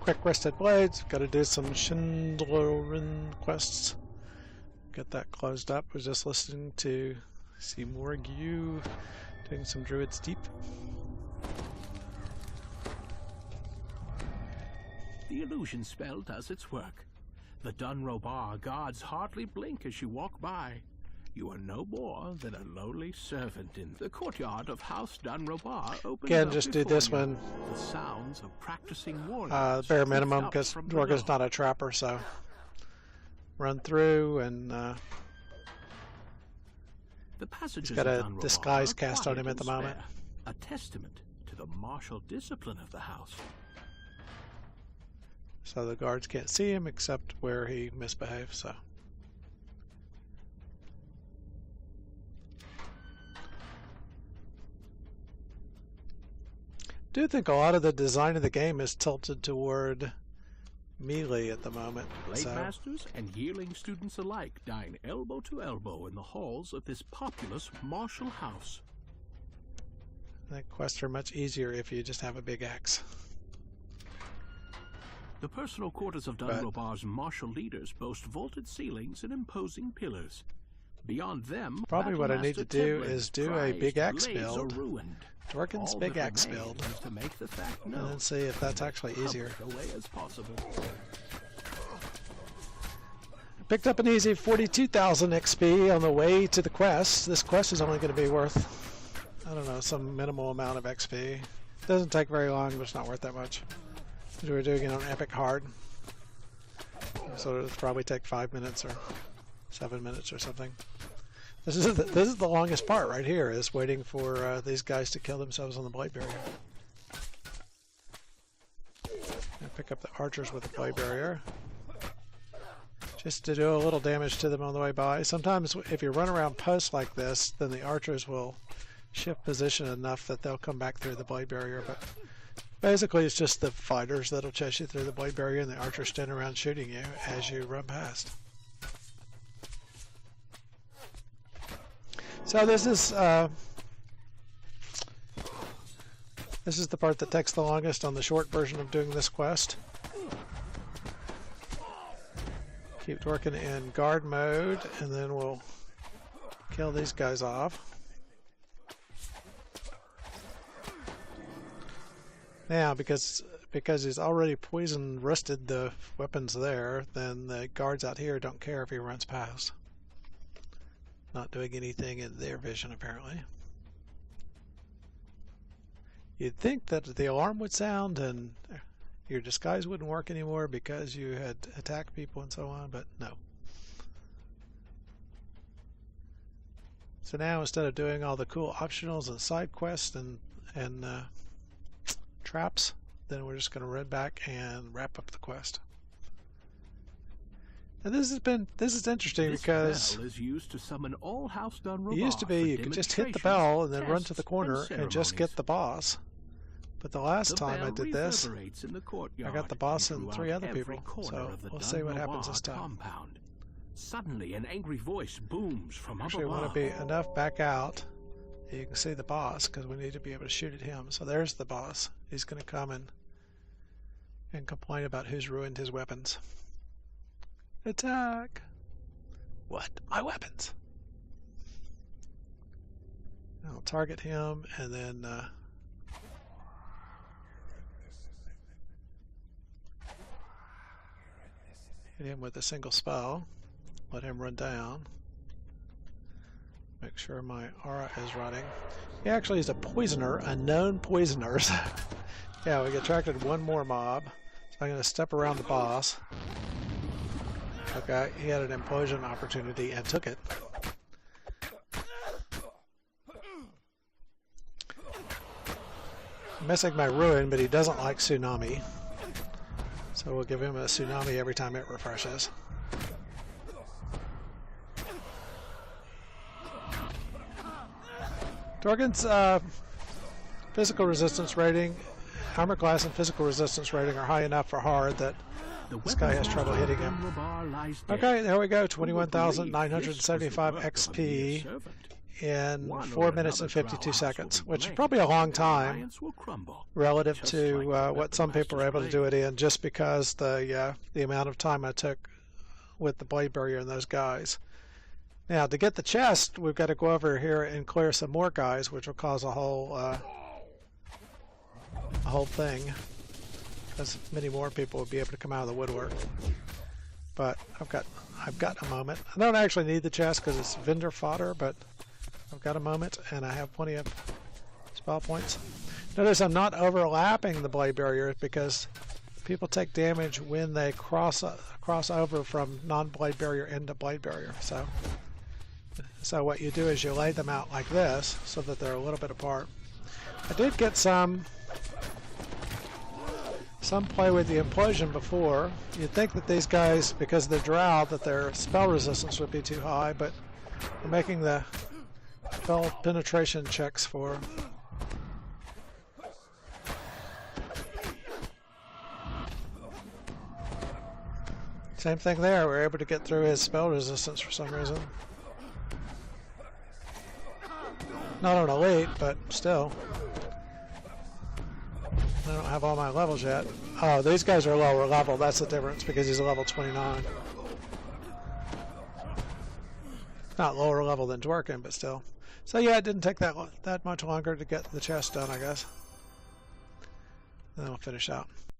quick rested blades. Got to do some Schindlerin quests. Get that closed up. Was just listening to Seymour Gu doing some Druid's Deep. The illusion spell does its work. The Dunrobar guards hardly blink as you walk by. You are no more than a lowly servant in the courtyard of House Dunrobar. Again, just do this one. The sounds of practicing warriors. Bare minimum, because Dwerkin's not a trapper, so run through and the passages he's got a disguise cast on him at the moment. A testament to the martial discipline of the house. So the guards can't see him except where he misbehaves, so. I do think a lot of the design of the game is tilted toward melee at the moment. Blade masters and yearling students alike dine elbow to elbow in the halls of this populous martial house. I think quests are much easier if you just have a big axe. The personal quarters of Dunrobar's martial leaders boast vaulted ceilings and imposing pillars. Beyond them, probably what I need to do is do a big axe build. Dwerkin's big axe build, to make the fact and then see if that's actually easier. Away as possible. Picked up an easy 42,000 XP on the way to the quest. This quest is only going to be worth, I don't know, some minimal amount of XP. It doesn't take very long, but it's not worth that much. We're doing it on Epic Hard, so it'll probably take 5 minutes or 7 minutes or something. This is the longest part right here, is waiting for these guys to kill themselves on the blade barrier. And pick up the archers with the blade barrier, just to do a little damage to them on the way by. Sometimes if you run around posts like this, then the archers will shift position enough that they'll come back through the blade barrier, but basically it's just the fighters that'll chase you through the blade barrier, and the archers stand around shooting you as you run past. So this is the part that takes the longest on the short version of doing this quest. Keep Dwerkin in guard mode, and then we'll kill these guys off. Now, because he's already poison rusted the weapons there, then the guards out here don't care if he runs past. Not doing anything in their vision, apparently. You'd think that the alarm would sound and your disguise wouldn't work anymore because you had attacked people and so on, but no. So now, instead of doing all the cool optionals and side quests and traps, then we're just going to run back and wrap up the quest. And this is interesting because is used to summon all House Dunrobar. It used to be you could just hit the bell and then run to the corner and just get the boss. But the last time I did this, I got the boss and 3 other people. So we'll see what happens this time. Compound. Suddenly, an angry voice booms from up above. Actually, want to be enough back out that you can see the boss, because we need to be able to shoot at him. So there's the boss. He's going to come and complain about who's ruined his weapons. Attack! What? My weapons! I'll target him and then hit him with a single spell. Let him run down. Make sure my aura is running. He actually is a poisoner, a known poisoner. Yeah, we attracted one more mob. So I'm going to step around the boss. Okay, he had an implosion opportunity and took it. I'm missing my ruin, but he doesn't like tsunami. So we'll give him a tsunami every time it refreshes. Dwerkin's physical resistance rating, armor class and physical resistance rating are high enough for hard that this guy has trouble hitting him. Okay, there we go. 21,975 XP in One 4 or minutes and another 52 drow house seconds, will be which is blamed, probably a long and time alliance will crumble, relative just to like the what some people are able to Master's do it in, just because the amount of time I took with the blade barrier and those guys. Now, to get the chest, we've got to go over here and clear some more guys, which will cause a whole thing, because many more people will be able to come out of the woodwork. But I've got a moment. I don't actually need the chest because it's vendor fodder, but I've got a moment and I have plenty of spell points. Notice I'm not overlapping the blade barrier because people take damage when they cross over from non-blade barrier into blade barrier. So what you do is you lay them out like this so that they're a little bit apart. I did get some play with the implosion before. You'd think that these guys, because they're drow, that their spell resistance would be too high, but we're making the spell penetration checks for. Same thing there, we're able to get through his spell resistance for some reason. Not on elite, but still. I don't have all my levels yet. Oh, these guys are lower level. That's the difference because he's a level 29. Not lower level than Dwerkin, but still. So yeah, it didn't take that much longer to get the chest done, I guess. Then I'll finish out.